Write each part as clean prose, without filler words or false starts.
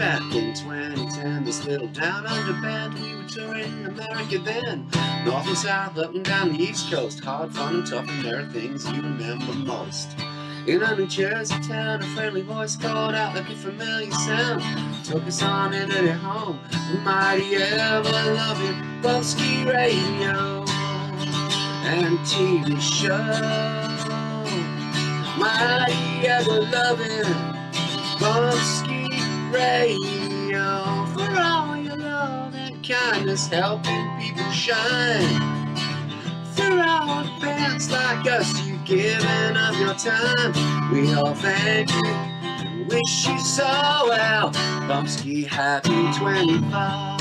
Back in 2010, this little down under band, we were touring America then. North and south, up and down the East Coast. Hard, fun, and tough, and there are things you remember most. In a New Jersey town, a friendly voice called out like a familiar sound. Took us on into their home, the mighty ever-loving Bumpskey radio and TV show. Mighty ever-loving Bumpskey radio. For all your love and kindness, helping people shine. For all the bands like us, you've given of your time. We all thank you and wish you so well. Bumpskey, happy 25.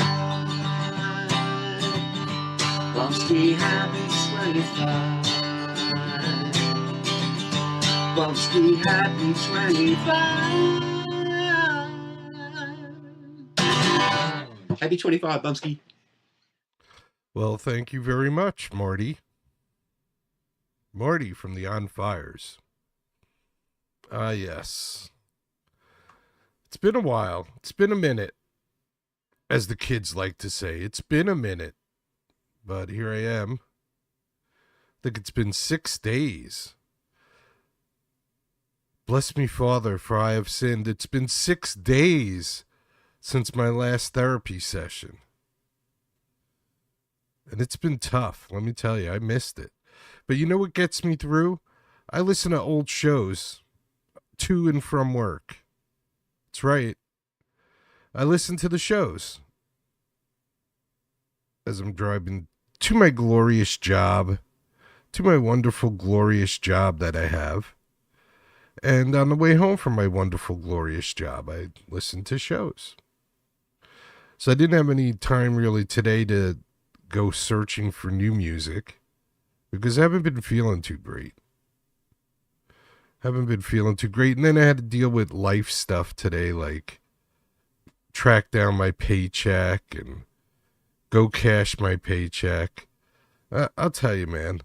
Bumpskey, happy 25. Bumpskey, happy 25. Happy 25, Bumpskey. Well, thank you very much, Marty. Marty from the On Fires. Ah, yes. It's been a while. It's been a minute. As the kids like to say, it's been a minute. But here I am. I think it's been 6 days. Bless me, Father, for I have sinned. It's been 6 days since my last therapy session. And it's been tough, let me tell you. I missed it. But you know what gets me through? I listen to old shows to and from work. That's right. I listen to the shows as I'm driving to my glorious job, to my wonderful, glorious job that I have. And on the way home from my wonderful, glorious job, I listen to shows. So I didn't have any time really today to go searching for new music because I haven't been feeling too great. And then I had to deal with life stuff today, like track down my paycheck and go cash my paycheck. I'll tell you, man,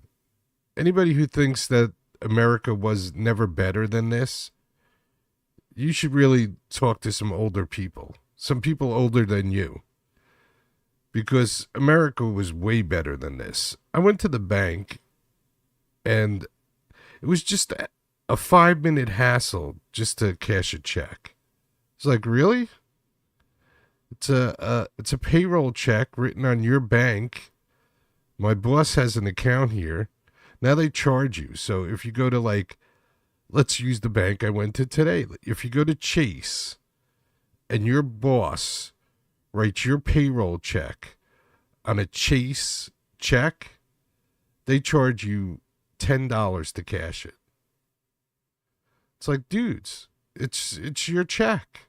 anybody who thinks that America was never better than this, you should really talk to some older people, some people older than you. Because America was way better than this. I went to the bank, and it was just a 5-minute hassle just to cash a check. It's like, really? It's a payroll check written on your bank. My boss has an account here. Now they charge you. So if you go to, like, let's use the bank I went to today. If you go to Chase, and your boss writes your payroll check on a Chase check, they charge you $10 to cash it. It's like, dudes, it's your check.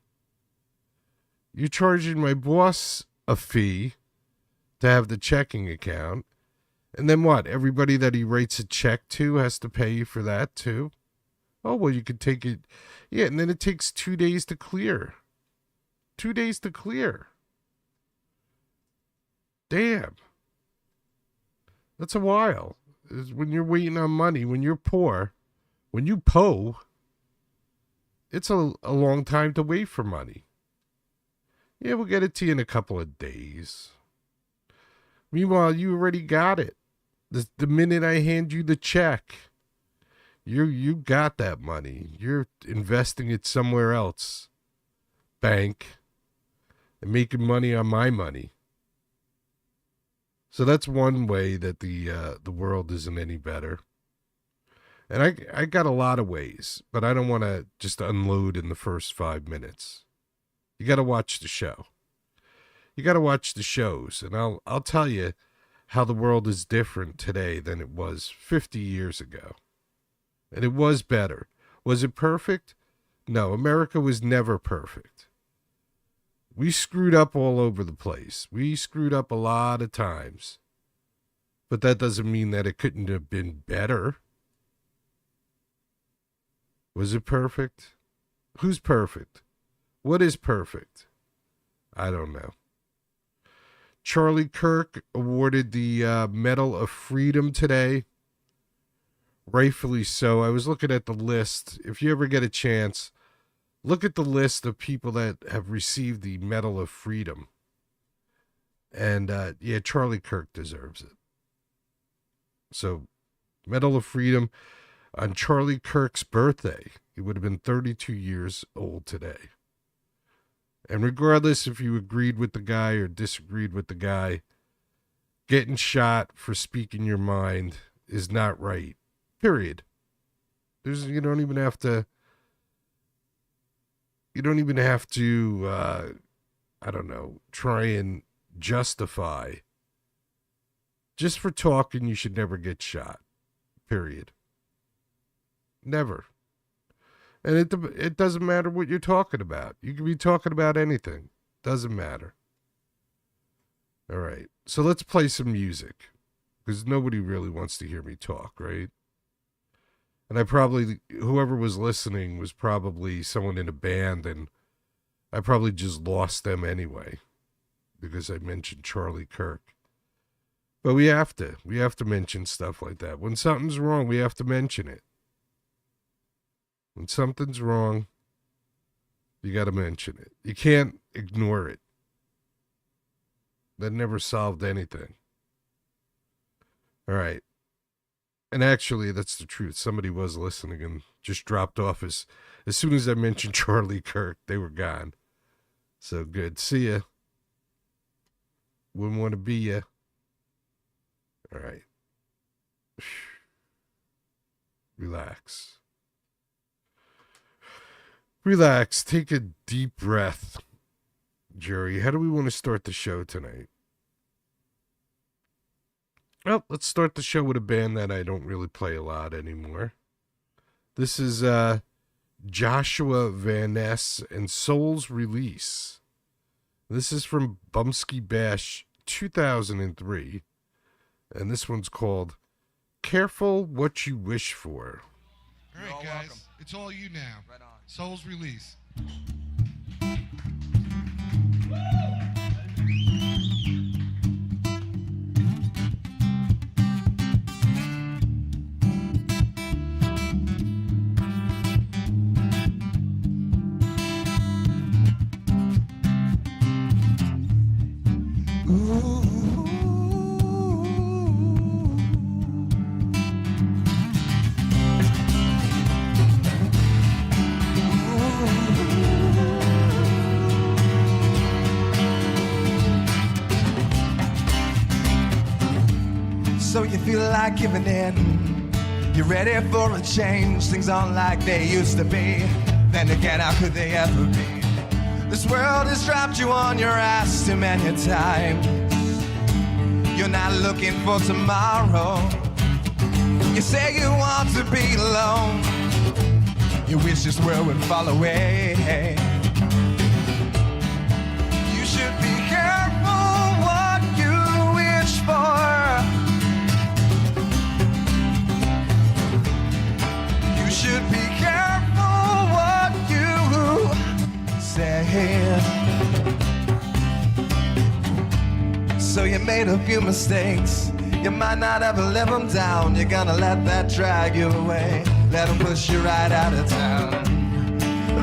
You're charging my boss a fee to have the checking account. And then what? Everybody that he writes a check to has to pay you for that too? Oh, well, you could take it. Yeah, and then it takes 2 days to clear. 2 days to clear. Damn. That's a while. When you're waiting on money, when you're poor, when you PO, it's a long time to wait for money. Yeah, we'll get it to you in a couple of days. Meanwhile, you already got it. The minute I hand you the check, you got that money. You're investing it somewhere else. Bank. And making money on my money. So that's one way that the world isn't any better. And I got a lot of ways, but I don't want to just unload in the first 5 minutes. You got to watch the show. You got to watch the shows, and I'll tell you how the world is different today than it was 50 years ago. And it was better. Was it perfect? No, America was never perfect. We screwed up all over the place. We screwed up a lot of times. But that doesn't mean that it couldn't have been better. Was it perfect? Who's perfect? What is perfect? I don't know. Charlie Kirk awarded the Medal of Freedom today. Rightfully so. I was looking at the list. If you ever get a chance, Look at the list of people that have received the Medal of Freedom. And, yeah, Charlie Kirk deserves it. So, Medal of Freedom on Charlie Kirk's birthday. He would have been 32 years old today. And regardless if you agreed with the guy or disagreed with the guy, getting shot for speaking your mind is not right. Period. You don't even have to, I don't know, try and justify. Just for talking, you should never get shot. Period. Never. And it doesn't matter what you're talking about. You can be talking about anything. Doesn't matter. All right. So let's play some music. Because nobody really wants to hear me talk, right? And whoever was listening was probably someone in a band, and I probably just lost them anyway. Because I mentioned Charlie Kirk. But we have to mention stuff like that. When something's wrong, we have to mention it. When something's wrong, you got to mention it. You can't ignore it. That never solved anything. All right. And actually, that's the truth. Somebody was listening and just dropped off as soon as I mentioned Charlie Kirk. They were gone. So good. See ya. Wouldn't want to be ya. All right. Relax. Relax. Take a deep breath. Jerry, how do we want to start the show tonight? Well, let's start the show with a band that I don't really play a lot anymore. This is Joshua Van Ness and Soul's Release. This is from Bumpskey Bash 2003. And this one's called Careful What You Wish For. All right, guys. Welcome. It's all you now. Right on. Soul's Release. So you feel like giving in. You're ready for a change. Things aren't like they used to be. Then again, how could they ever be? This world has dropped you on your ass too many times. You're not looking for tomorrow. You say you want to be alone. You wish this world would fall away. You should be careful what you wish for. Should be careful what you say. So you made a few mistakes. You might not ever live them down. You're gonna let that drag you away. Let them push you right out of town.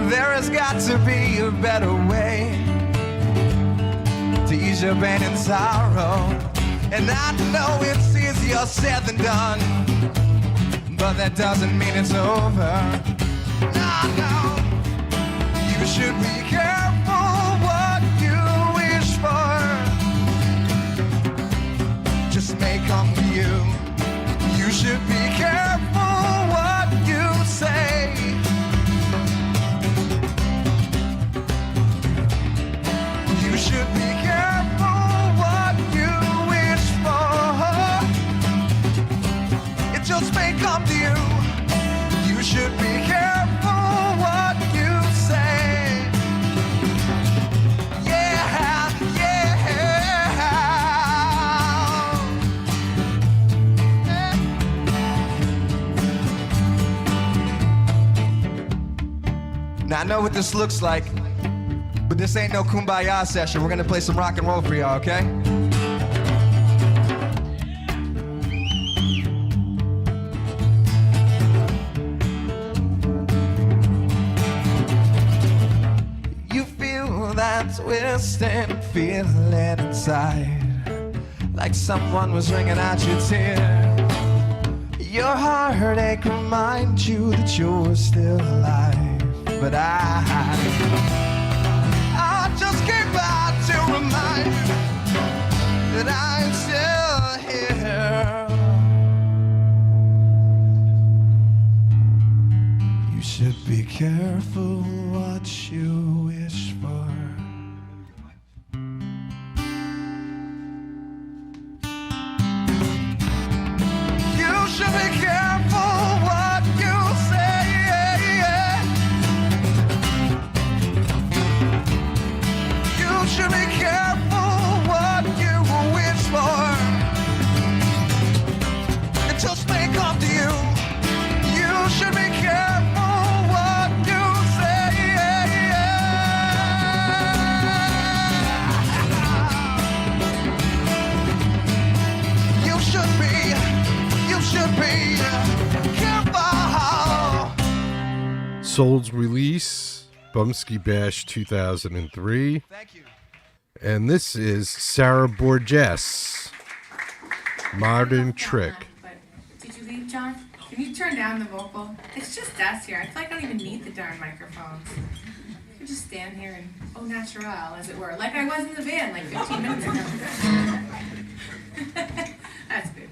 There has got to be a better way to ease your pain and sorrow. And I know it's easier said than done, but that doesn't mean it's over. No, you should be careful what you wish for. Just may come to you. You should be careful what you say. You should be careful what you wish for. It just may come to you. You should be careful what you say. Yeah, yeah. Now I know what this looks like, but this ain't no kumbaya session. We're gonna play some rock and roll for y'all, okay? twisting, feeling inside, like someone was wringing out your tear. Your heartache reminds you that you're still alive, but I just came by to remind you that I'm still here. You should be careful what you wish for. You should be careful what you say. You should be careful what you wish for. It just may come to you. You should be careful what you say. You should be careful. Soul's release, Bumpskey Bash 2003. Thank you. And this is Sarah Borges, Modern Trick. But did you leave, John? Can you turn down the vocal? It's just us here. I feel like I don't even need the darn microphones. I could just stand here and au naturel, as it were, like I was in the van like 15 minutes ago. That's good.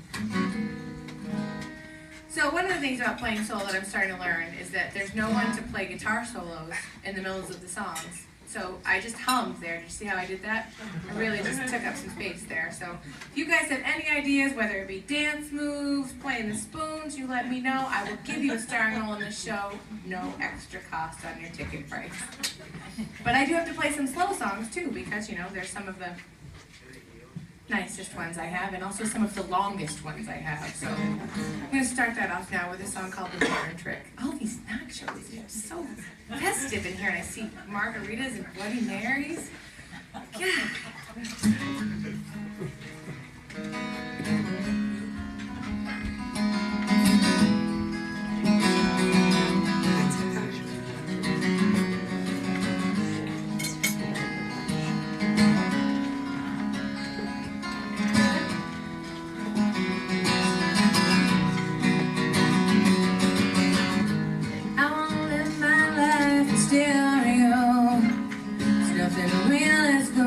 So one of the things about playing solo that I'm starting to learn is that there's no one to play guitar solos in the middle of the songs. So I just hummed there. Did you see how I did that? I really just took up some space there. So if you guys have any ideas, whether it be dance moves, playing the spoons, you let me know. I will give you a starring role in the show. No extra cost on your ticket price. But I do have to play some slow songs too, because, you know, there's some of the nicest ones I have, and also some of the longest ones I have. So I'm going to start that off now with a song called The Modern Trick. All these nachos, they're so festive in here, and I see margaritas and Bloody Marys. God. Stereo, there's nothing real is going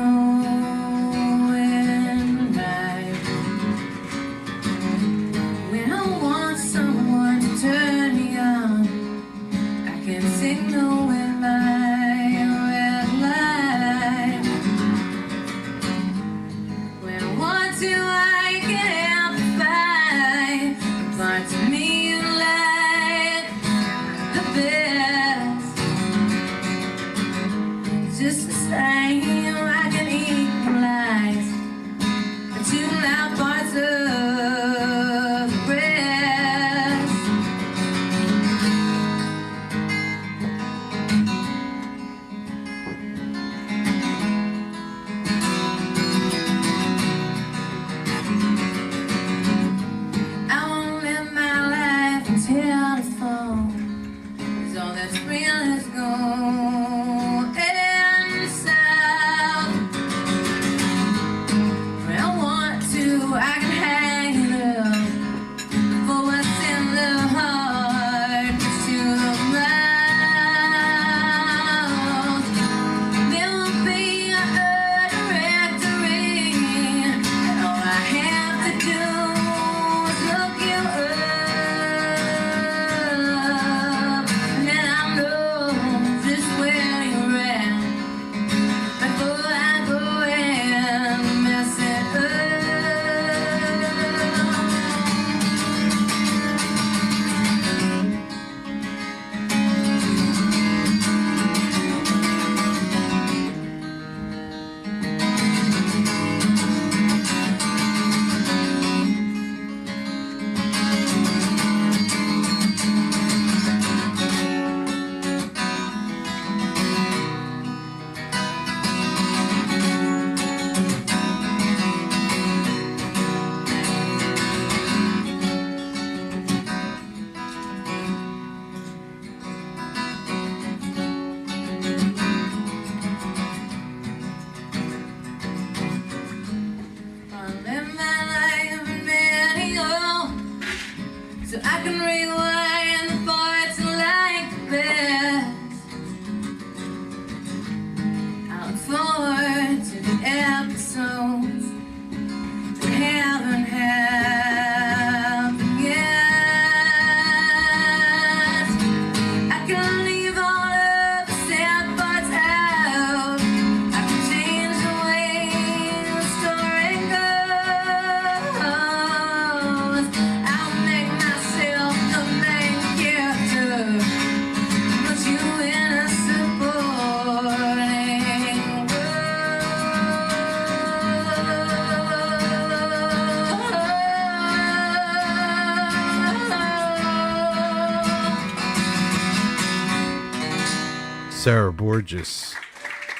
Sarah Borges.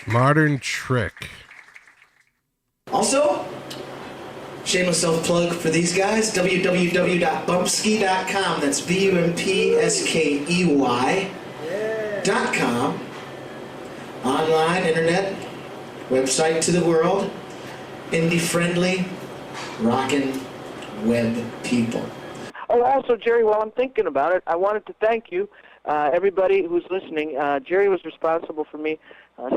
Modern Trick. Also, shameless self-plug for these guys, www.bumpskey.com. That's bumpskey.com. Online, internet, website to the world. Indie-friendly, rockin' web people. Oh, also, Jerry, while I'm thinking about it, I wanted to thank you, everybody who's listening. Jerry was responsible for me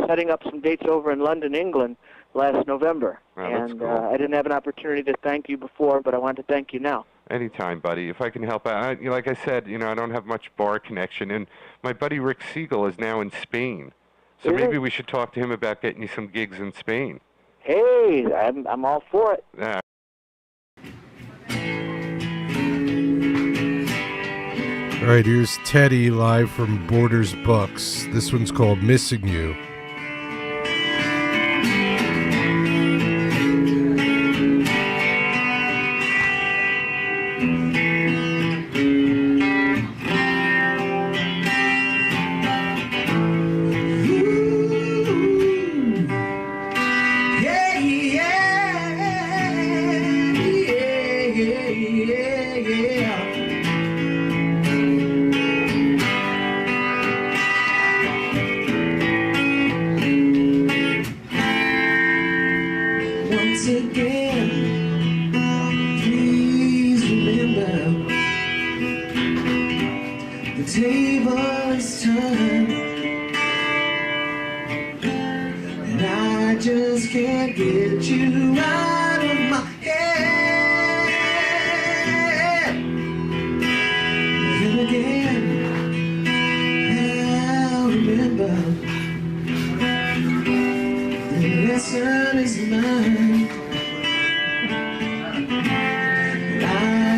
setting up some dates over in London, England last November. Oh, that's and cool. I didn't have an opportunity to thank you before, but I wanted to thank you now. Anytime, buddy. If I can help out. Like I said, I don't have much bar connection, and my buddy Rick Siegel is now in Spain. So Really? maybe we should talk to him about getting you some gigs in Spain. Hey, I'm all for it. Yeah. All right, here's Teddy live from Borders Bucks. This one's called Missing You. Yeah, yeah, yeah, yeah. Once again, please remember the table is turned, and I just can't get you out of my head. Then again, I'll remember the lesson is mine. And I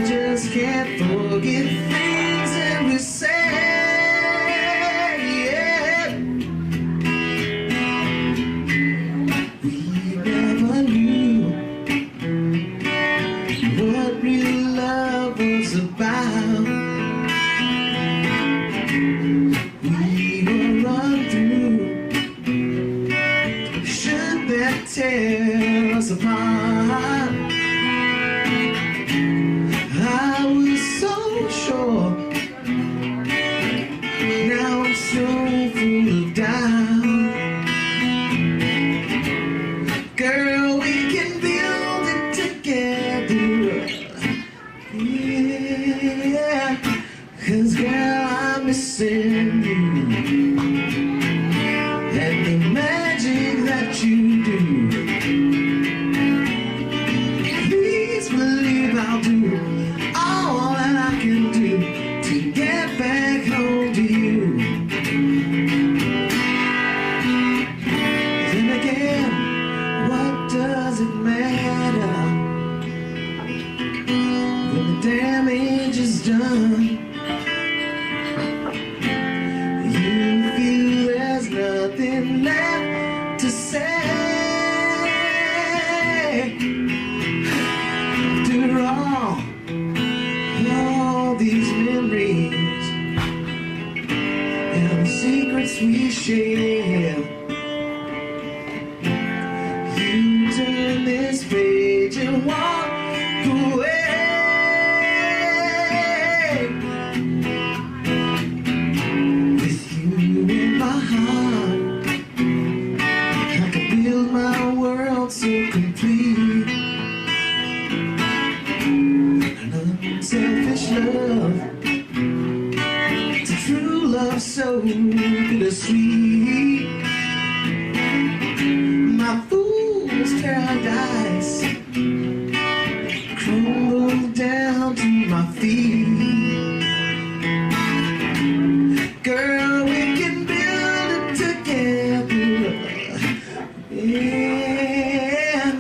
just can't forget things that we said. Yeah. We never knew what real love was about. We were run through. Should that tear us apart? I was so sure. Now I'm so full of doubt. Girl, we can build it together. Yeah, 'cause girl, I'm missing you. And the magic that you do. Please believe I'll do all that I can do to get back home to you. Then again, what does it matter when the damage is done? You feel there's nothing left to say. After all these memories and the secrets we share, you turn this page and walk away. With you in my heart, I can build my world so complete. An unselfish love, it's a true love so bittersweet. My fool's paradise crumbled down to my feet. Girl, we can build it together. Yeah,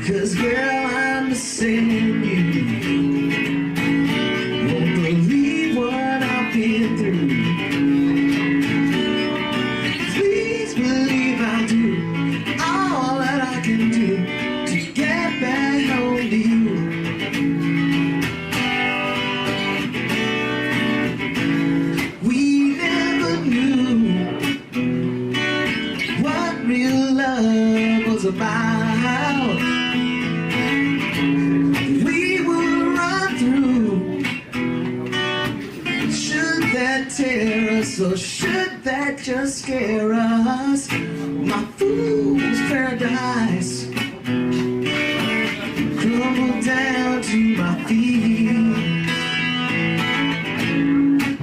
'cause girl, I'm missing you. Won't believe what I've been through. Or should that just scare us? My fool's paradise crumbled down to my feet.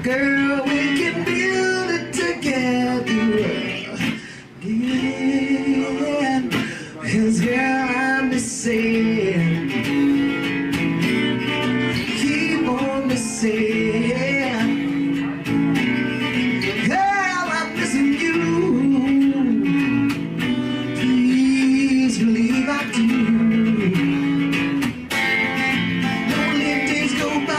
Girl, we can build it together again. 'Cause girl, I'm missing. Keep on missing. Girl, I'm missing you. Please believe I do. Lonely days go by.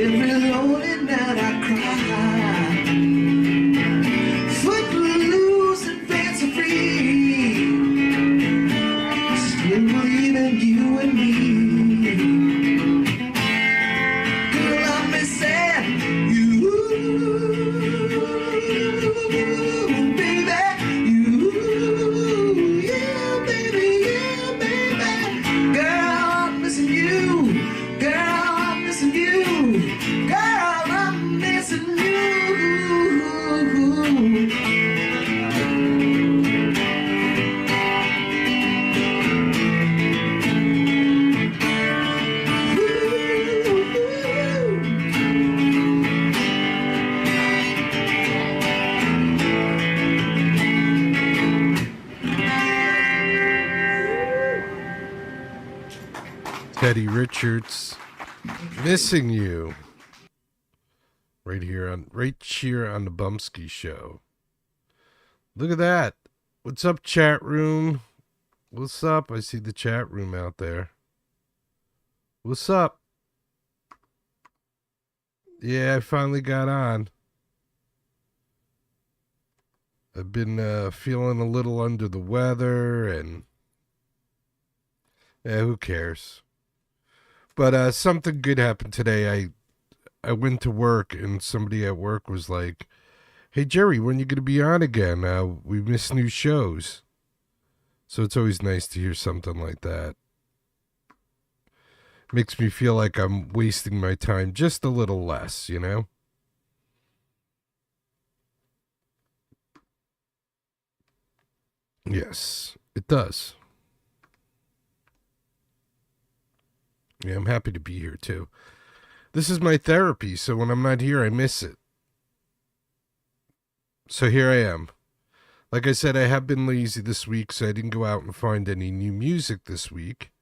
Every lonely night I cry. Footloose and fancy free. Still believe in you and me. Girl, I'm missing you, baby. You, yeah, baby, yeah, baby. Girl, I'm missing you. Girl, I'm missing you. Girl, I'm missing you. Teddy Richards, Missing You. Right here on the Bumpskey Show. Look at that. What's up, chat room? What's up? I see the chat room out there. What's up? Yeah, I finally got on. I've been feeling a little under the weather, and who cares? But something good happened today. I went to work, and somebody at work was like, "Hey Jerry, when you gonna be on again? We miss new shows." So it's always nice to hear something like that. Makes me feel like I'm wasting my time just a little less, you know? Yes, it does. Yeah, I'm happy to be here too. This is my therapy, so when I'm not here, I miss it. So here I am. Like I said, I have been lazy this week, so I didn't go out and find any new music this week.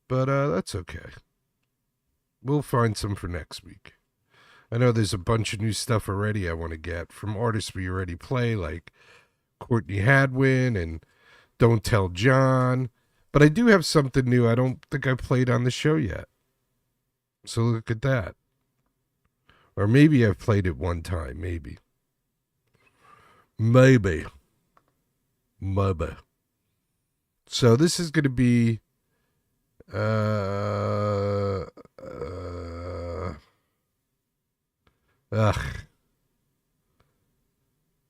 But that's okay. We'll find some for next week. I know there's a bunch of new stuff already I want to get from artists we already play, like Courtney Hadwin and Don't Tell John. But I do have something new I don't think I played on the show yet. So look at that. Or maybe I've played it one time, maybe. Maybe. So this is going to be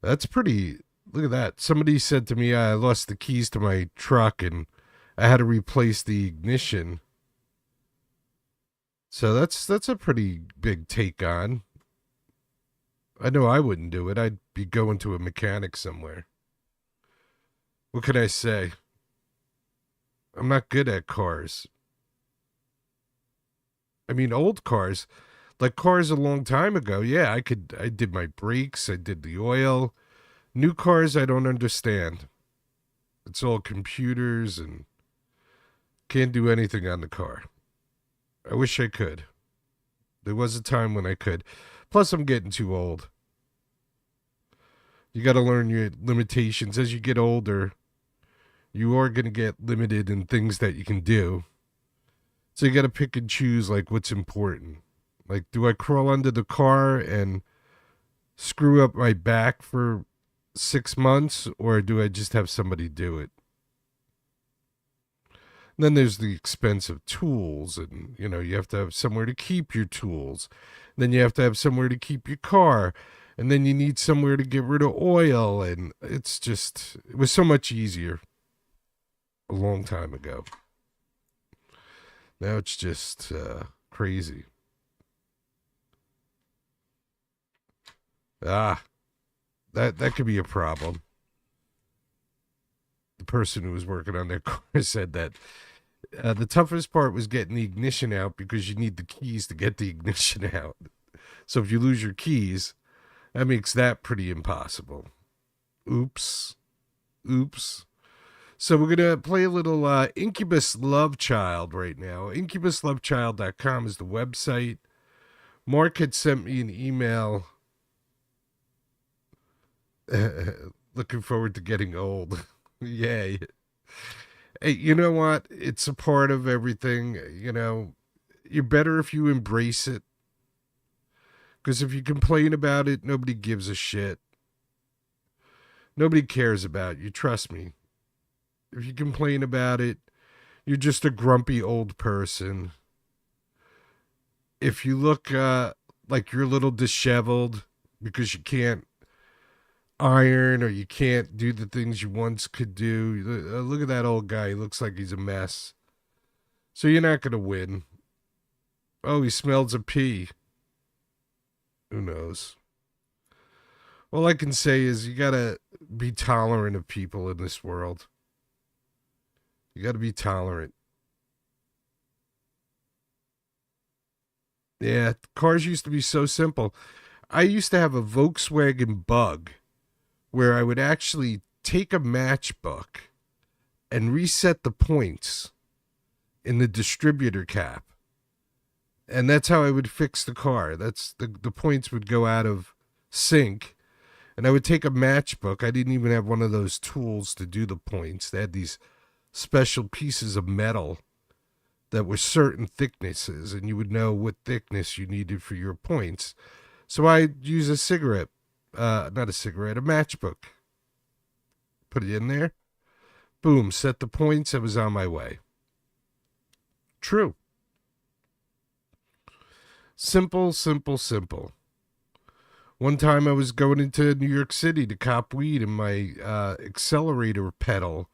that's pretty. Look at that. Somebody said to me I lost the keys to my truck and I had to replace the ignition. So that's a pretty big take on. I know I wouldn't do it. I'd be going to a mechanic somewhere. What can I say? I'm not good at cars. I mean, old cars, like cars a long time ago. Yeah, I did my brakes. I did the oil. New cars, I don't understand. It's all computers and can't do anything on the car. I wish I could. There was a time when I could. Plus, I'm getting too old. You got to learn your limitations. As you get older, you are going to get limited in things that you can do. So you got to pick and choose, like, what's important. Like, do I crawl under the car and screw up my back for 6 months, or do I just have somebody do it? And then there's the expensive tools, and, you know, you have to have somewhere to keep your tools. And then you have to have somewhere to keep your car. And then you need somewhere to get rid of oil, and it's just, it was so much easier a long time ago. Now it's just crazy. Ah, that could be a problem. The person who was working on their car said that the toughest part was getting the ignition out because you need the keys to get the ignition out. So if you lose your keys, that makes that pretty impossible. Oops. So we're going to play a little Incubus Love Child right now. IncubusLoveChild.com is the website. Mark had sent me an email. Looking forward to getting old. Yay. Hey, you know what? It's a part of everything. You know, you're better if you embrace it. Because if you complain about it, nobody gives a shit. Nobody cares about you, trust me. If you complain about it, you're just a grumpy old person. If you look like you're a little disheveled because you can't iron or you can't do the things you once could do, look at that old guy. He looks like he's a mess. So you're not going to win. Oh, he smells a pee. Who knows? All I can say is you got to be tolerant of people in this world. You got to be tolerant. Yeah, cars used to be so simple. I used to have a Volkswagen Bug where I would actually take a matchbook and reset the points in the distributor cap. And that's how I would fix the car. That's the points would go out of sync. And I would take a matchbook. I didn't even have one of those tools to do the points. They had these special pieces of metal that were certain thicknesses, and you would know what thickness you needed for your points. So I'd use a matchbook. Put it in there. Boom, set the points. I was on my way. True. Simple. One time I was going into New York City to cop weed and my accelerator pedal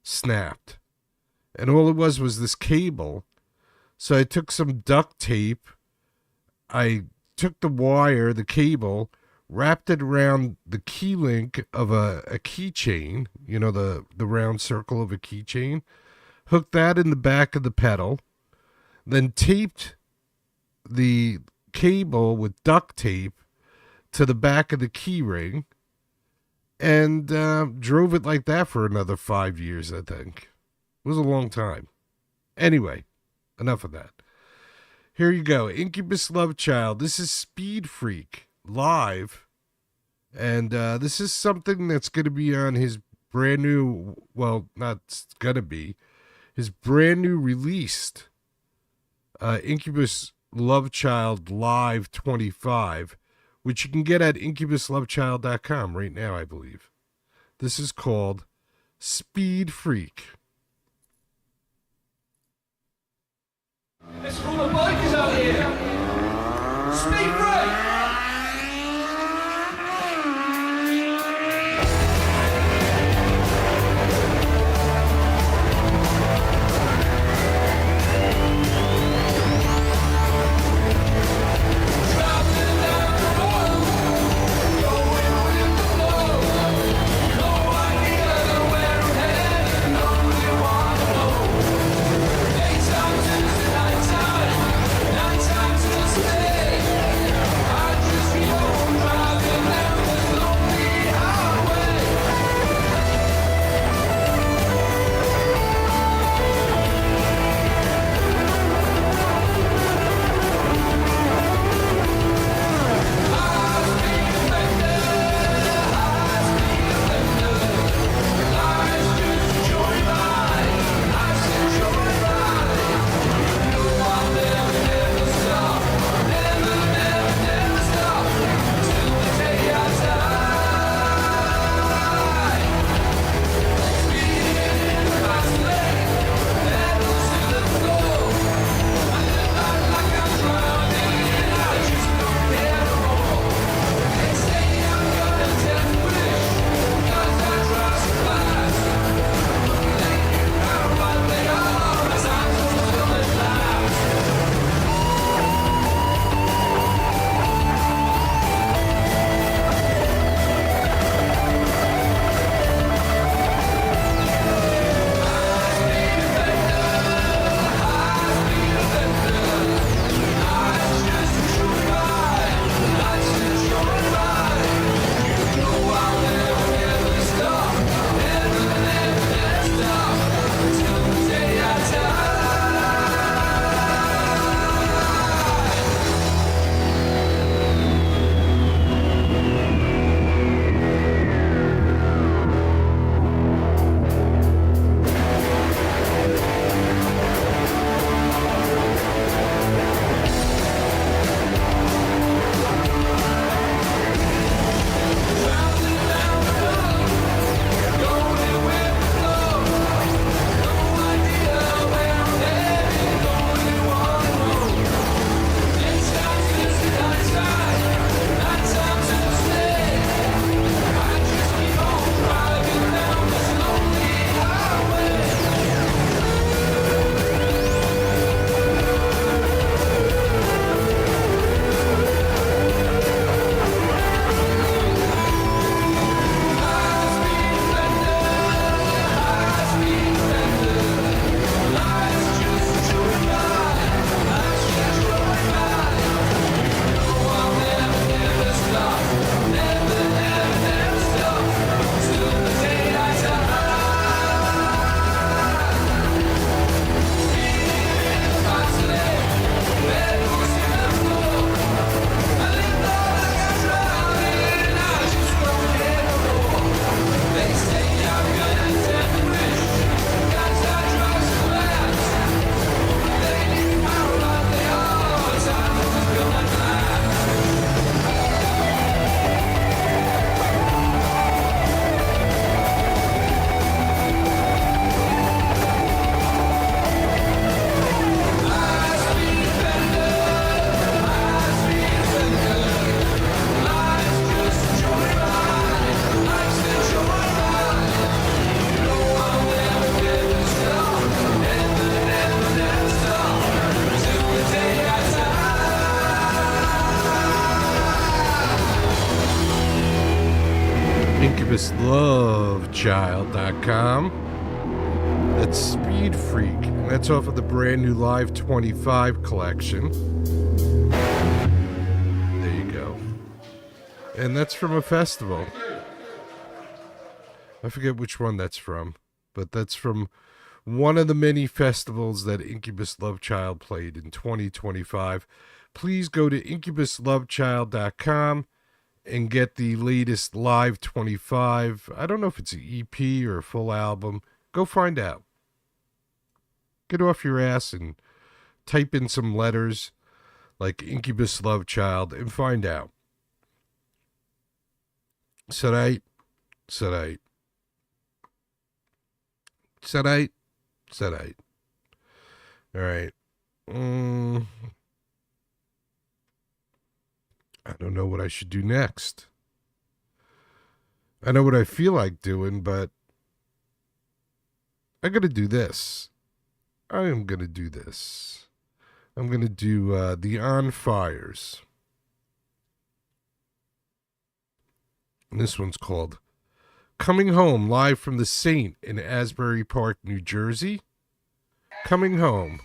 snapped. And all it was this cable. So I took some duct tape. I took the wire, the cable, wrapped it around the key link of a keychain, you know, the round circle of a keychain, hooked that in the back of the pedal, then taped the cable with duct tape to the back of the key ring, and drove it like that for another 5 years, I think. It was a long time. Anyway, enough of that. Here you go. Incubus Love Child. This is Speed Freak live. And this is something that's going to be on his brand new, well, not going to be, his brand new released Incubus Love Child Live 25, which you can get at IncubusLoveChild.com right now, I believe. This is called Speed Freak. Let's call the bikers out here. Speed break. Going with the flow. No idea where I'm headed. IncubusLoveChild.com. That's Speed Freak, and that's off of the brand new Live 25 collection. There you go. And that's from a festival. I forget which one that's from, but that's from one of the many festivals that Incubus Love Child played in 2025. Please go to IncubusLoveChild.com and get the latest Live 25. I don't know if it's an EP or a full album. Go find out. Get off your ass and type in some letters like Incubus Love Child and find out. Sedite. All right. I don't know what I should do next. I know what I feel like doing, but I gotta do this. I am gonna do this. I'm gonna do the On Fires. And this one's called Coming Home, live from the Saint in Asbury Park, New Jersey. Coming Home.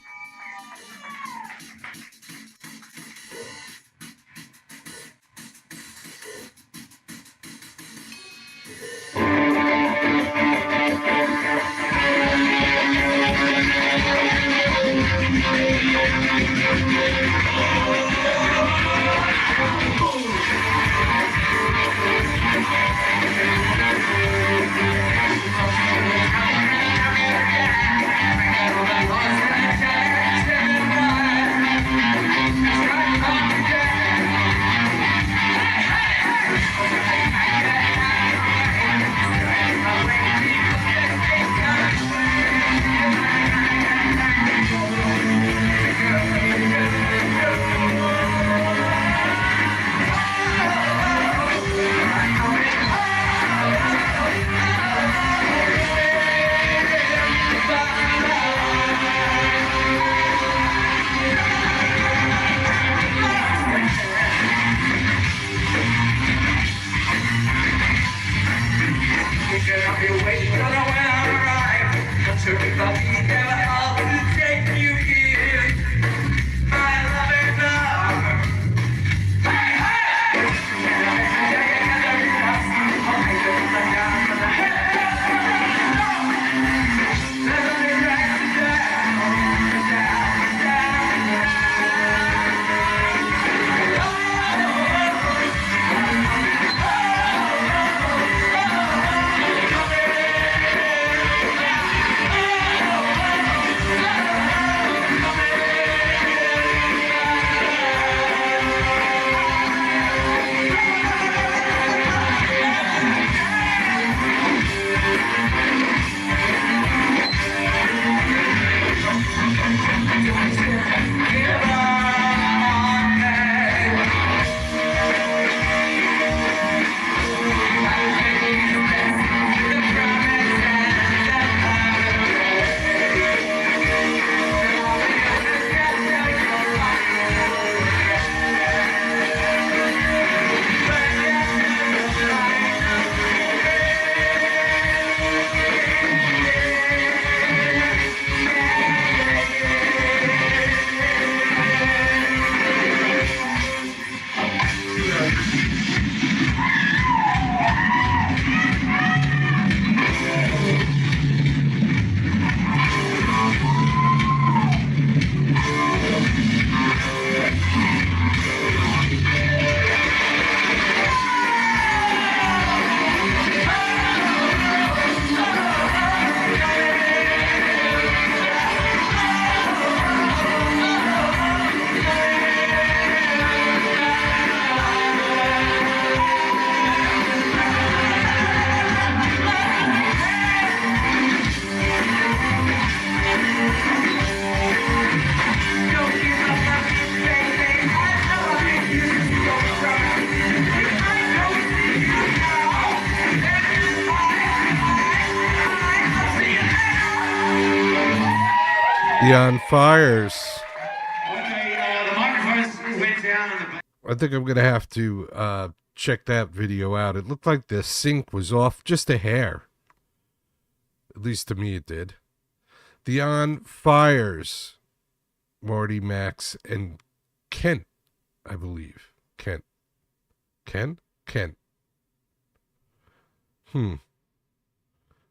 The On Fires. Okay, the microphones went down in the back. I think I'm going to have to check that video out. It looked like the sync was off just a hair. At least to me it did. The On Fires, Marty, Max, and Kent, I believe. Kent.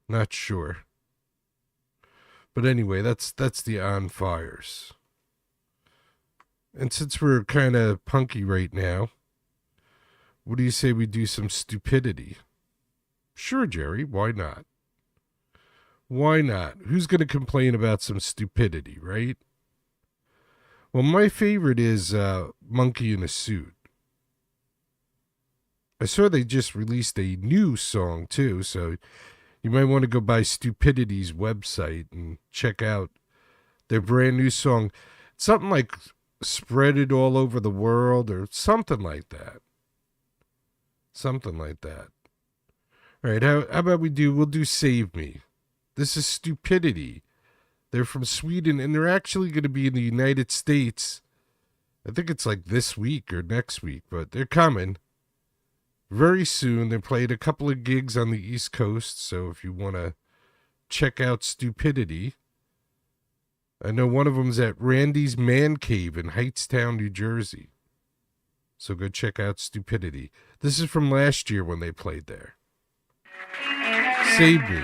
Not sure. But anyway, that's the On Fires. And since we're kind of punky right now, what do you say we do some stupidity? Sure, Jerry, why not? Why not? Who's going to complain about some stupidity, right? Well, my favorite is Monkey in a Suit. I saw they just released a new song, too, so you might want to go by Stupidity's website and check out their brand new song. Something like Spread It All Over the World or something like that. Something like that. All right, how about we'll do Save Me. This is Stupidity. They're from Sweden, and they're actually going to be in the United States. I think it's like this week or next week, but they're coming very soon. They played a couple of gigs on the East Coast, so if you want to check out Stupidity, I know one of them's at Randy's Man Cave in Hightstown, New Jersey. So go check out Stupidity. This is from last year when they played there. Save Me.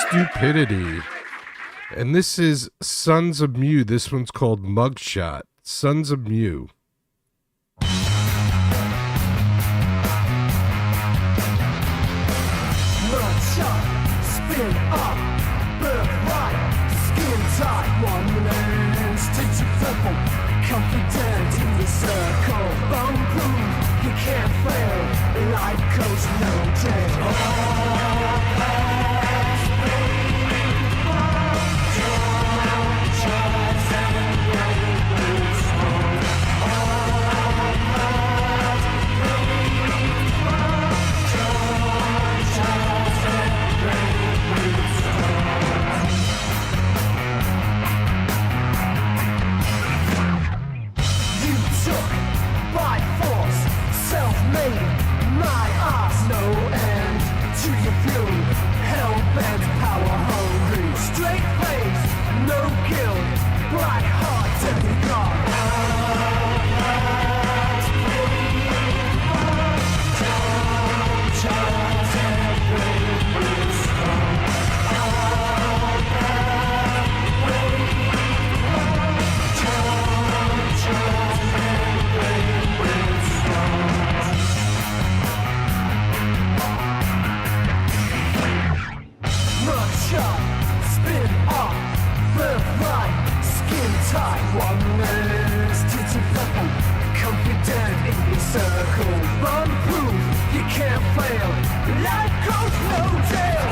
Stupidity. And this is Sons of Mew. This one's called Mugshot. Sons of Mew. Mugshot, spin up, birth right, skin tight, one lens, tints of purple, confident in the circle, bone proof, you can't fail, life goes no jail. By force, self-made, my ass, no end to your fury, hell-bent, power-hungry, straight face, no guilt, black heart, demigod. Mugshot, spin off, birthright, skin tight, one lens, tinted purple, confident in your circle, run proof, you can't fail, life goes no jail.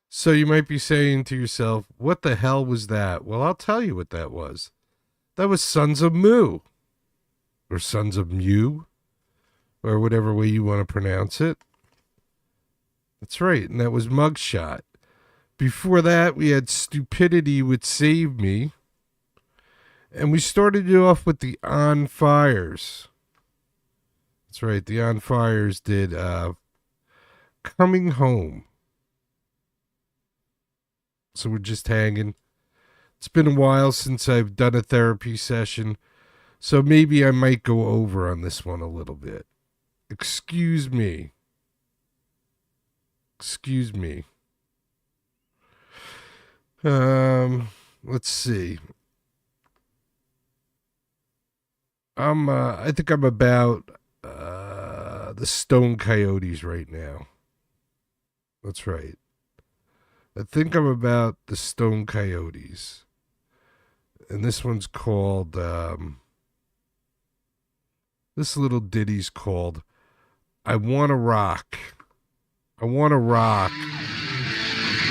So you might be saying to yourself, what the hell was that? Well, I'll tell you what that was. That was Sons of Moo. Or Sons of Mew. Or whatever way you want to pronounce it. That's right. And that was Mugshot. Before that, we had Stupidity with Save Me. And we started it off with the On Fires. That's right. The On Fires did Coming Home. So we're just hanging. It's been a while since I've done a therapy session, so maybe I might go over on this one a little bit. Excuse me. Excuse me. Let's see. I think I'm about the Stone Coyotes right now. That's right. I think I'm about the Stone Coyotes. And this one's called, this little ditty's called, I Wanna Rock. I Wanna Rock.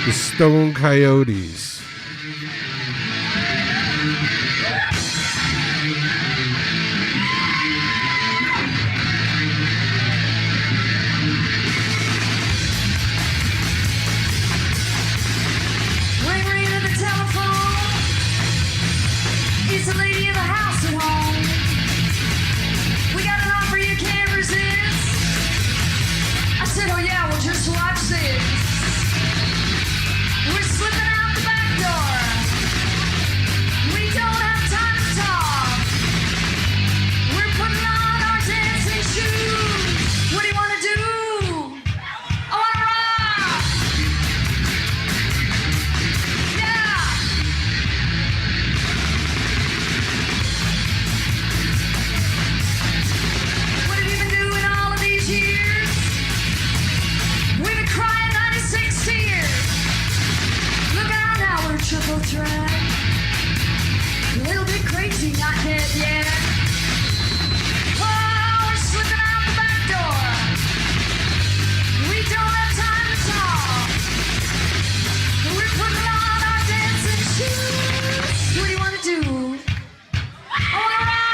The Stone Coyotes. Ring, ring at the telephone. Is full track. A little bit crazy, not dead yet. Oh, we're slipping out the back door. We don't have time to talk. We're putting on our dancing shoes. What do you want to do? I wanna rock!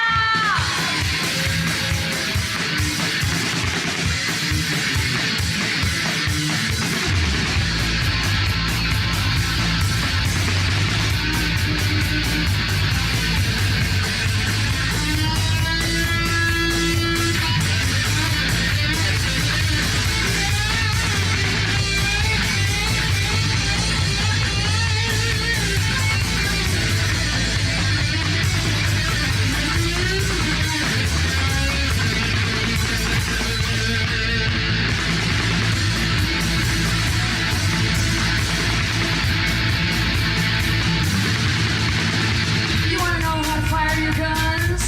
You wanna know how to fire your guns?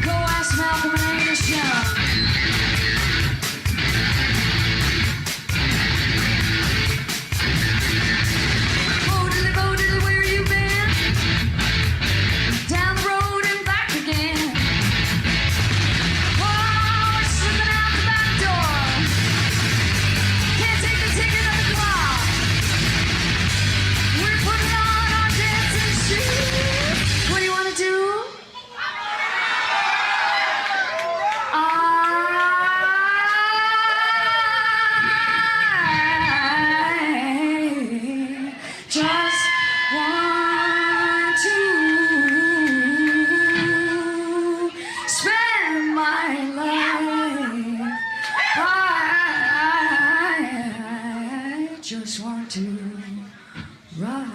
Go ask Malcolm and Angus Young. Bo diddly, where you been? Down the road and back again. Oh, we're slipping out the back door. Can't take the ticket of the clock. We're putting on our dancing shoes. What do you want to do? I just want to spend my life. I just want to ride.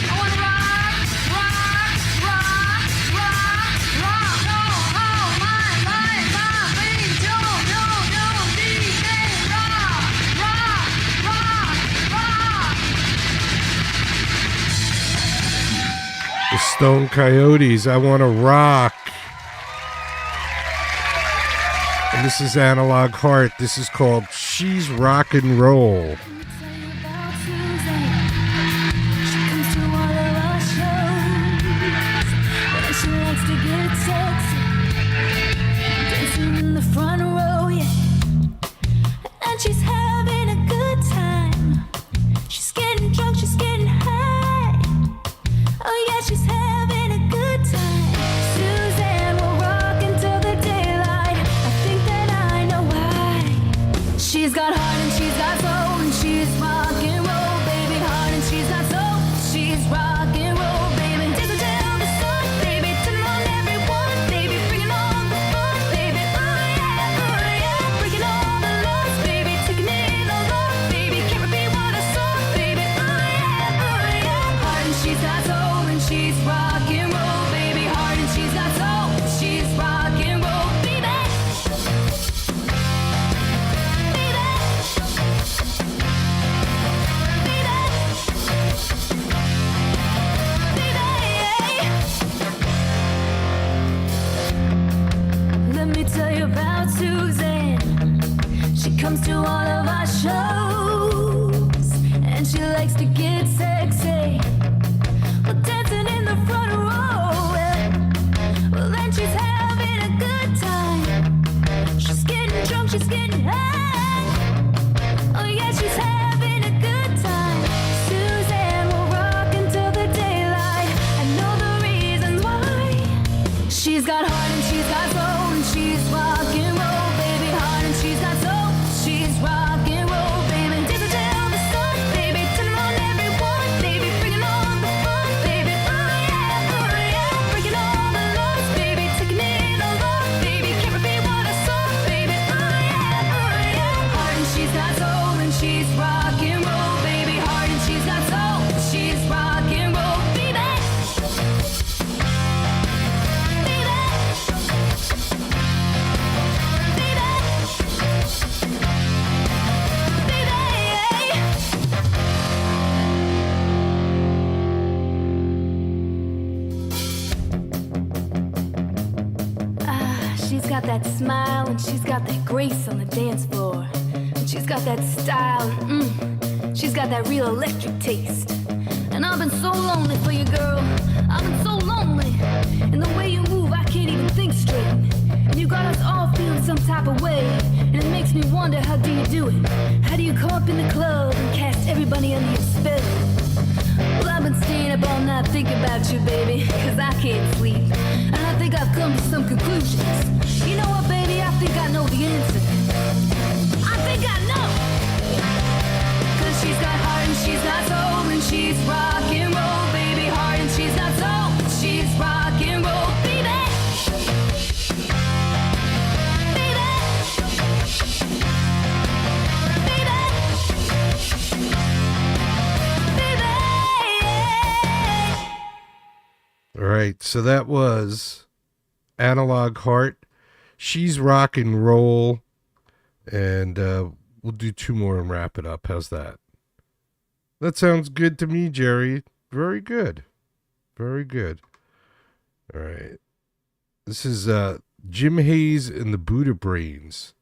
I wanna rock, rock, rock, rock, rock all my life. I've been don't DJ rock, rock, rock, rock. The Stone Coyotes, I Want to Rock. And this is Analog Heart. This is called She's Rock and Roll. She likes to get sexy, dancing in the front row, yeah. And she's having a good time. She's getting drunk, she's getting high. Oh yeah, she's having a good time. Suzanne will rock until the daylight. I think that I know why. She's got heart and she's got soul, and she's rock and roll, baby. Heart and she's got soul, she's rock and roll, baby. Dance until the sun, baby. Turn on everyone, baby. Bringing all the fun, baby. Oh yeah, breaking all the laws, baby. Taking it all off, baby. Can't repeat what I saw, baby. Oh yeah. Heart and she's got soul, and she's rock and roll, baby. Heart and she's got soul, she's rock and roll, baby. Let me tell you about Suzanne. She comes to all of our shows, and she likes to get sexy. Well, dancing in the front row, well, then she's having a good time. She's getting drunk, she's getting high. Oh yeah, she's having a good time. got that smile and she's got that grace on the dance floor. And she's got that style, she's got that real electric taste. And I've been so lonely for you, girl. I've been so lonely. And the way you move, I can't even think straight. And you got us all feeling some type of way. And it makes me wonder, how do you do it? How do you come up in the club and cast everybody under your spell? Well, I've been staying up all night thinking about you, baby, cause I can't sleep. And I think I've come to some conclusions. You know what, baby? I think I know the answer. I think I know. Cause she's got heart and she's got soul and she's rock and roll, baby. Heart and she's got soul, she's rock and roll, baby. All right, so that was Analog Heart. She's rock and roll. And we'll do two more and wrap it up. How's that? That sounds good to me, Jerry. Very good. Very good. All right. This is Jim Hayes and the Buddha Brains.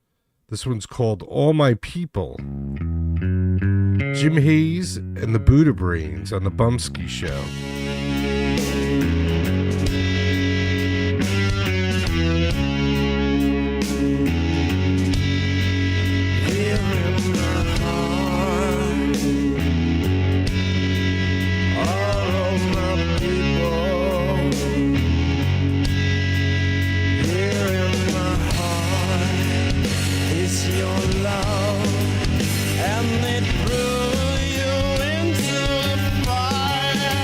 This one's called All My People. Jim Hayes and the Buddha Brains on the Bumpskey Show. And they threw you into a fire.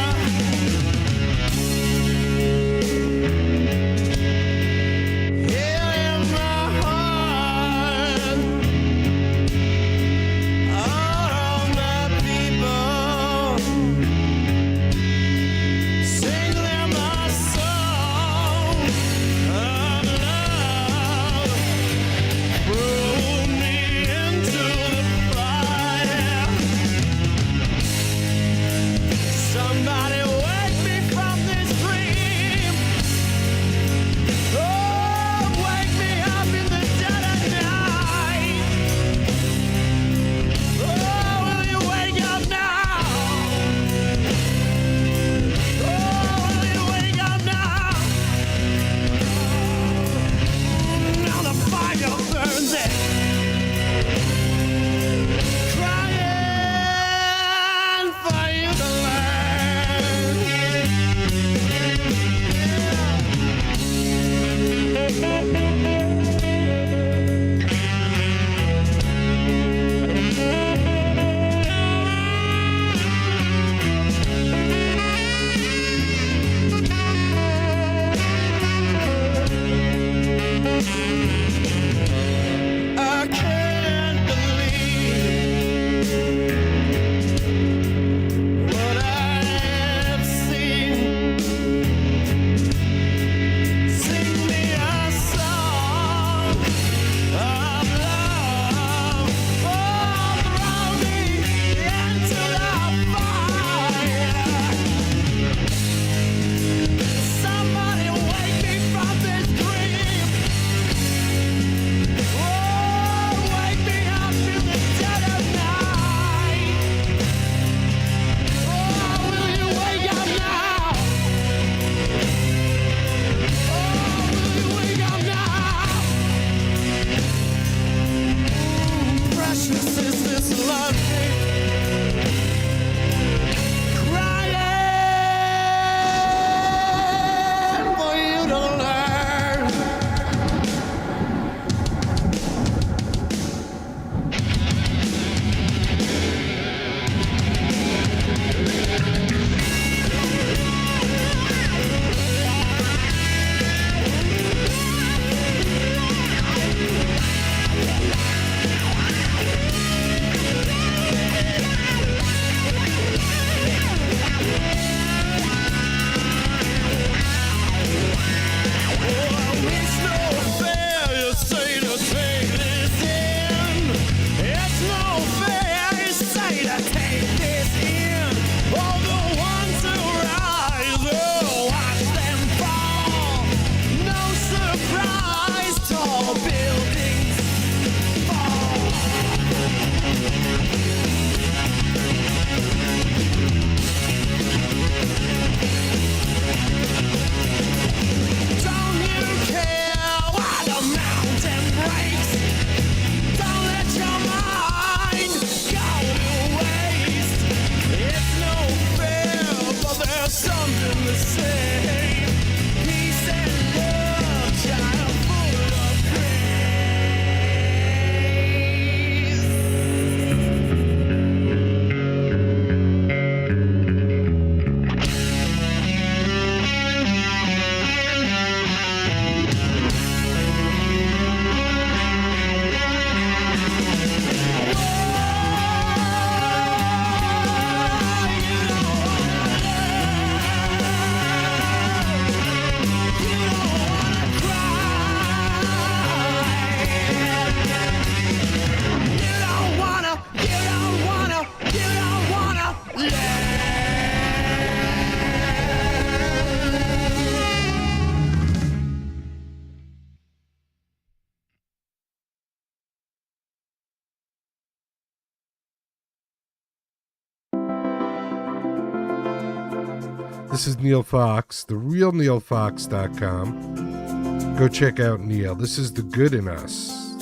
This is Neil Fox, therealneilfox.com. Go check out Neil. This is the good in us.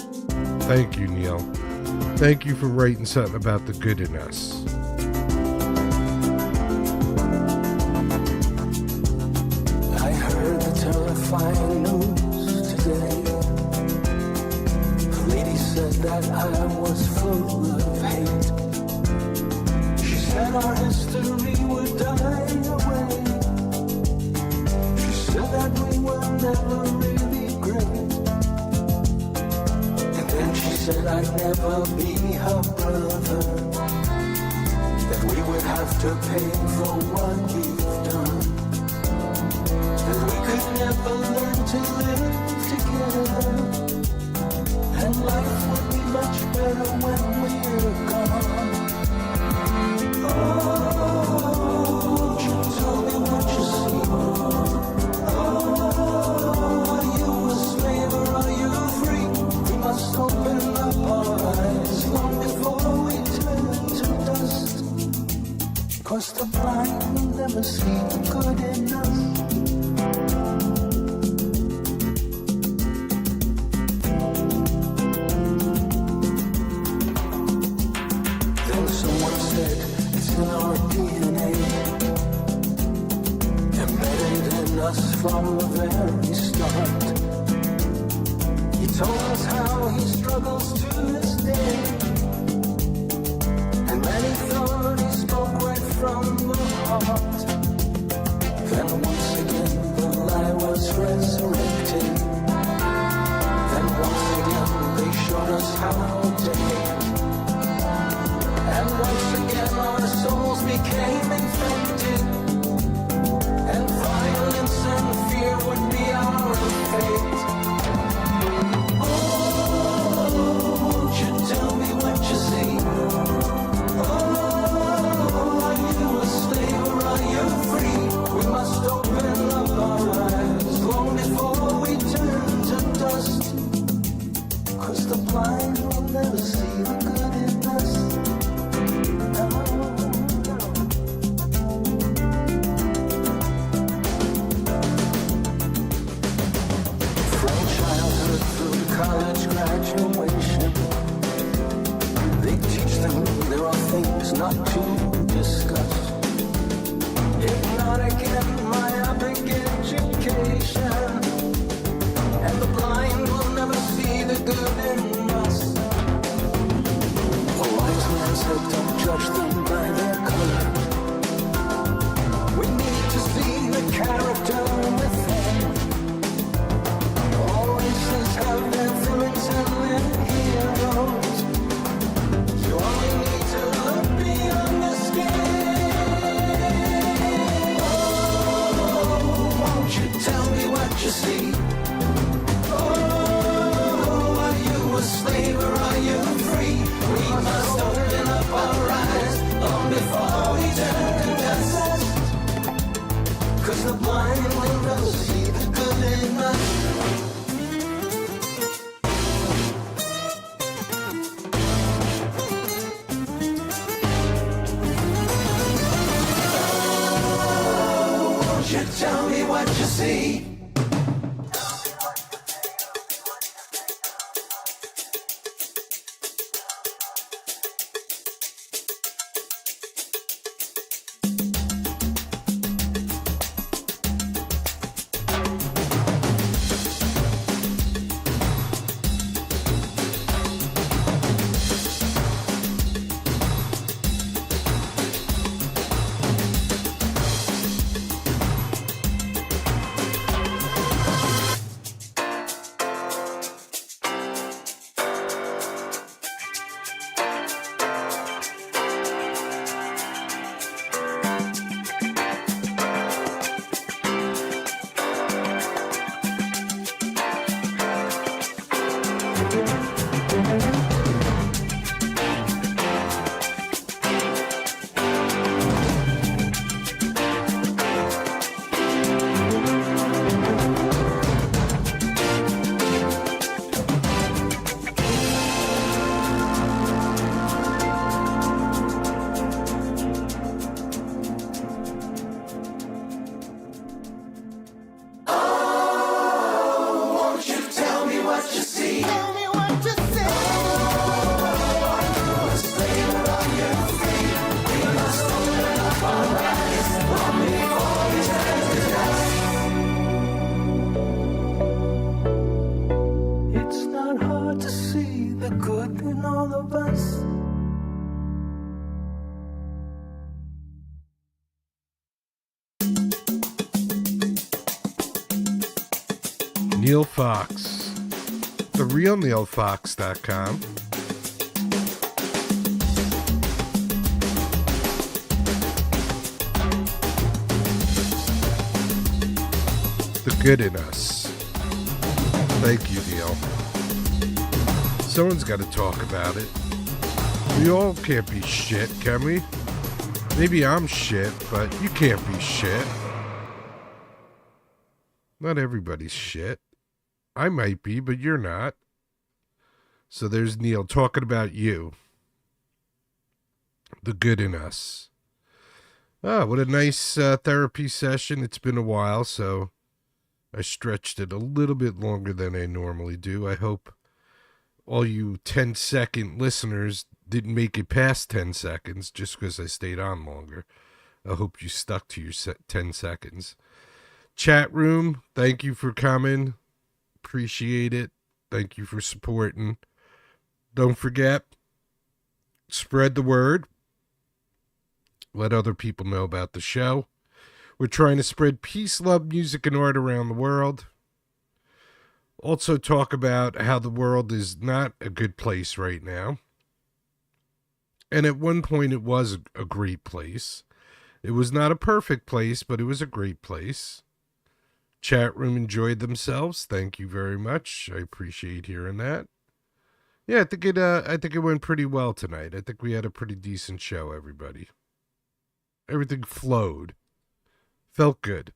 Thank you, Neil. Thank you for writing something about the good in us. I heard the terrifying news today. The lady said that I was full of hate. She said our history would die away. She said that we were never really great. And then she said I'd never be her brother. That we would have to pay for what we've done. That we could never learn to live together. And life would be much better when we're gone. Oh, you tell me what you see. Oh, are you a slave or are you free? We must open up our eyes long before we turn to dust. 'Cause the blind will never see the good in us. Then someone said it's in our DNA, embedded in us from the very start. He told us how he struggles to this day, and many thought he spoke right from the heart. Then once again the lie was resurrected. Then once again they showed us how to hate. And once again our souls became infected. And violence and fear would be our fate. Oh, won't you tell me what you see? Oh, are you a slave or are you free? We must open up our eyes long before we turn to dust. 'Cause the blind will never see the good in us. No, no. From childhood through college graduation, they teach them there are things not to discuss. Hypnotic and myopic education, and the blind will never see the good in us. A wise man said don't judge them by their color. We need to see the character within. All races have their villains and their heroes. You only need to look beyond the skin. Oh, won't you tell me what you see? Oh, are you a slave or are you free? We must open up our eyes long before we turn to dust. 'Cause the blind will never see the good in us. Won't you tell me what you see? Neil Fox. TheRealNeilFox.com. The good in us. Thank you, Neil. Someone's got to talk about it. We all can't be shit, can we? Maybe I'm shit, but you can't be shit. Not everybody's shit. I might be, but you're not. So there's Neil talking about you. The good in us. Ah, what a nice therapy session. It's been a while, so I stretched it a little bit longer than I normally do. I hope all you 10-second listeners didn't make it past 10 seconds just because I stayed on longer. I hope you stuck to your 10 seconds. Chat room, thank you for coming. Appreciate it. Thank you for supporting. Don't forget, spread the word. Let other people know about the show. We're trying to spread peace, love, music, and art around the world. Also talk about how the world is not a good place right now. And at one point it was a great place. It was not a perfect place, but it was a great place. Chat room enjoyed themselves. Thank you very much. I appreciate hearing that. Yeah, I think it went pretty well tonight. I think we had a pretty decent show, everybody. Everything flowed. Felt good.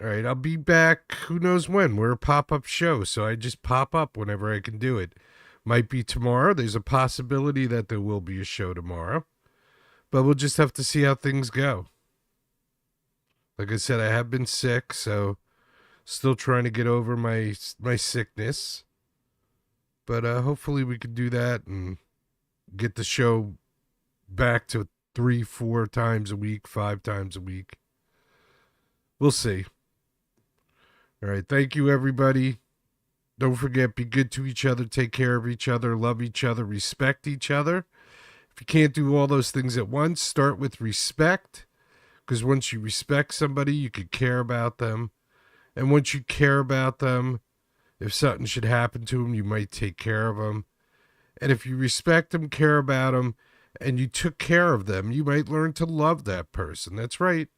All right, I'll be back who knows when. We're a pop-up show, so I just pop up whenever I can do it. Might be tomorrow. There's a possibility that there will be a show tomorrow. But we'll just have to see how things go. Like I said, I have been sick, so still trying to get over my sickness. But hopefully we can do that and get the show back to 3-4 times a week, 5 times a week. We'll see. All right, thank you, everybody. Don't forget, be good to each other, take care of each other, love each other, respect each other. If you can't do all those things at once, start with respect. Because once you respect somebody, you could care about them. And once you care about them, if something should happen to them, you might take care of them. And if you respect them, care about them, and you took care of them, you might learn to love that person. That's right.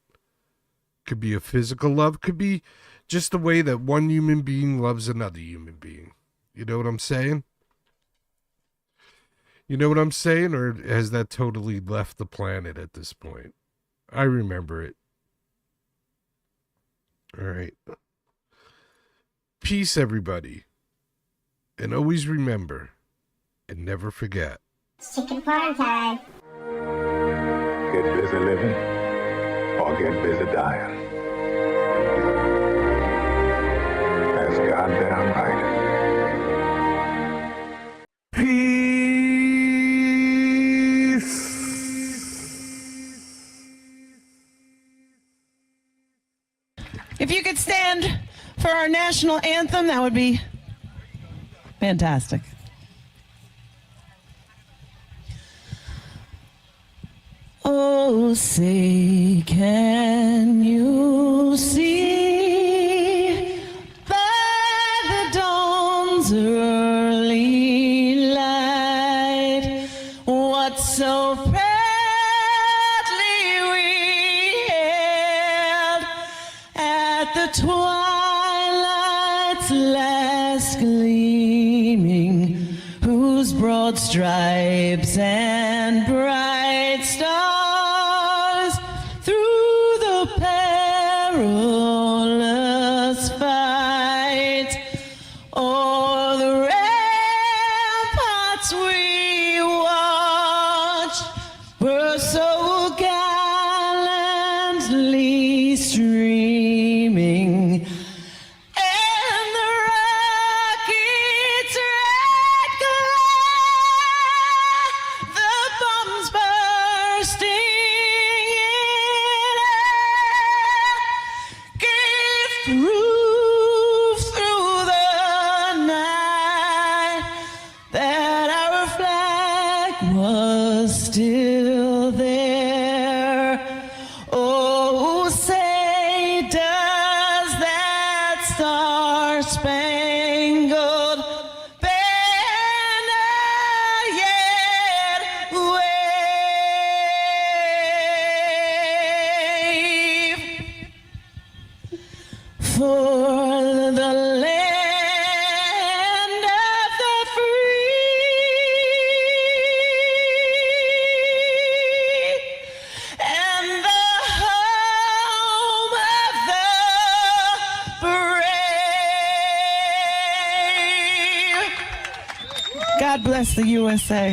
Could be a physical love. Could be just the way that one human being loves another human being. You know what I'm saying? You know what I'm saying? Or has that totally left the planet at this point? I remember it. All right. Peace, everybody. And always remember and never forget. It's chicken party time. Get busy living or get busy dying. That's goddamn right. Peace. If you could stand for our national anthem, that would be fantastic. Oh, say, can you see by the dawn's early light what so proudly we hailed at the twilight's last gleaming, whose broad stripes and bright stars through the perilous fight o'er the ramparts we watched were so gallantly streaming. And the rocket's red glare, the bombs bursting in air, gave proof through the night that our flag was still there. Oh, say, for the land of the free and the home of the brave. God bless the USA.